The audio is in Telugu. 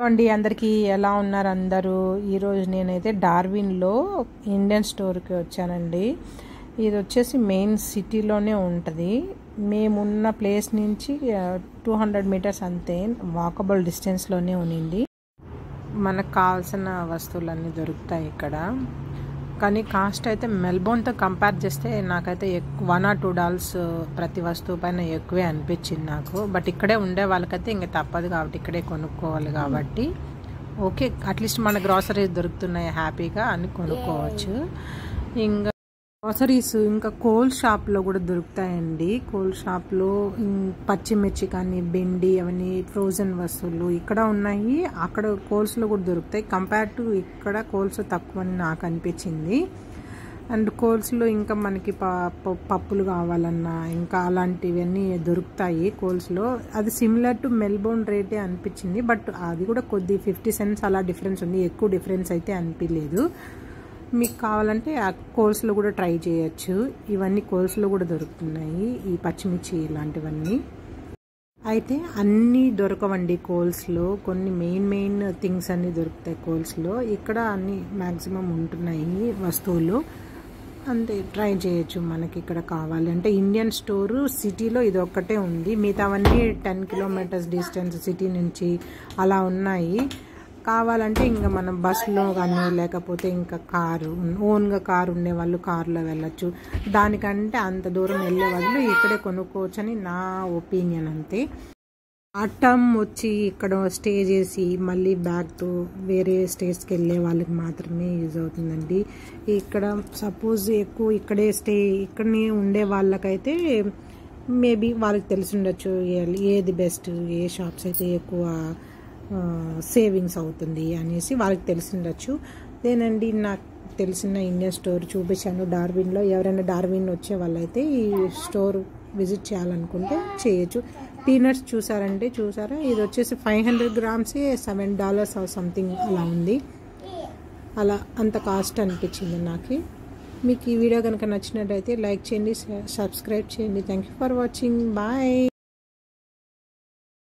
అండి అందరికీ ఎలా ఉన్నారు అందరూ? ఈరోజు నేనైతే డార్విన్లో ఇండియన్ స్టోర్కి వచ్చానండి. ఇది వచ్చేసి మెయిన్ సిటీలోనే ఉంటుంది. మేమున్న ప్లేస్ నుంచి 200 మీటర్స్ అంతే వాకబుల్ డిస్టెన్స్లోనే ఉంది. మనకు కావాల్సిన వస్తువులన్నీ దొరుకుతాయి ఇక్కడ. కానీ కాస్ట్ అయితే మెల్బోర్న్తో కంపేర్ చేస్తే నాకైతే $1 or $2 ప్రతి వస్తువు పైన ఎక్కువే అనిపించింది నాకు. బట్ ఇక్కడే ఉండే వాళ్ళకైతే ఇంకా తప్పదు కాబట్టి ఇక్కడే కొనుక్కోవాలి కాబట్టి ఓకే, అట్లీస్ట్ మన గ్రాసరీస్ దొరుకుతున్నాయి హ్యాపీగా అని కొనుక్కోవచ్చు. ఇంకా గ్రాసరీస్ ఇంకా కోల్డ్ షాప్లో కూడా దొరుకుతాయండి. కోల్డ్ షాప్లో పచ్చిమిర్చి కానీ బెండి అవన్నీ ఫ్రోజన్ వస్తువులు ఇక్కడ ఉన్నాయి. అక్కడ కోల్స్లో కూడా దొరుకుతాయి. కంపేర్ టు ఇక్కడ కోల్స్ తక్కువ అని నాకు అనిపించింది. అండ్ కోల్స్లో ఇంకా మనకి పప్పులు కావాలన్నా ఇంకా అలాంటివన్నీ దొరుకుతాయి కోల్స్లో. అది సిమిలర్ టు మెల్బోర్న్ రేటే అనిపించింది. బట్ అది కూడా కొద్ది 50 cents అలా డిఫరెన్స్ ఉంది. ఎక్కువ డిఫరెన్స్ అయితే అనిపించలేదు. మీకు కావాలంటే ఆ కోల్స్లో కూడా ట్రై చేయొచ్చు. ఇవన్నీ కోల్స్లో కూడా దొరుకుతున్నాయి, ఈ పచ్చిమిర్చి ఇలాంటివన్నీ. అయితే అన్నీ దొరకవండి కోల్స్లో. కొన్ని మెయిన్ థింగ్స్ అన్నీ దొరుకుతాయి కోల్స్లో. ఇక్కడ అన్నీ మ్యాక్సిమం ఉంటున్నాయి వస్తువులు. అంతే, ట్రై చేయొచ్చు మనకి ఇక్కడ కావాలి అంటే. ఇండియన్ స్టోరు సిటీలో ఇది ఒక్కటే ఉంది. మిగతావన్నీ 10 kilometers డిస్టెన్స్ సిటీ నుంచి అలా ఉన్నాయి. కావాలంటే ఇంకా మనం బస్సులో కానీ లేకపోతే ఇంకా ఓన్గా కారు ఉండే వాళ్ళు కారులో వెళ్ళచ్చు. దానికంటే అంత దూరం వెళ్ళే వాళ్ళు ఇక్కడే కొనుక్కోవచ్చు అని నా ఒపీనియన్ అంతే. టర్మ్ వచ్చి ఇక్కడ స్టే చేసి మళ్ళీ బ్యాగ్తో వేరే స్టేట్స్కి వెళ్ళే వాళ్ళకి మాత్రమే యూజ్ అవుతుందండి. ఇక్కడ సపోజ్ ఎక్కువ ఇక్కడనే ఉండే వాళ్ళకైతే మేబీ వాళ్ళకి తెలిసి ఉండొచ్చు ఏది బెస్ట్, ఏ షాప్స్ అయితే ఎక్కువ సేవింగ్స్ అవుతుంది అనేసి వాళ్ళకి తెలిసి ఉండొచ్చు. అదేనండి నాకు తెలిసిన ఇండియన్ స్టోర్ చూపించాను డార్విన్లో. ఎవరైనా డార్విన్ వచ్చే వాళ్ళైతే ఈ స్టోర్ విజిట్ చేయాలనుకుంటే చేయొచ్చు. పీనట్స్ చూసారా, ఇది వచ్చేసి 500 grams $7 or సంథింగ్ అలా ఉంది. అలా అంత కాస్ట్ అనిపించింది నాకు. మీకు ఈ వీడియో కనుక నచ్చినట్టయితే లైక్ చేయండి, సబ్స్క్రైబ్ చేయండి. Thank you for watching. Bye.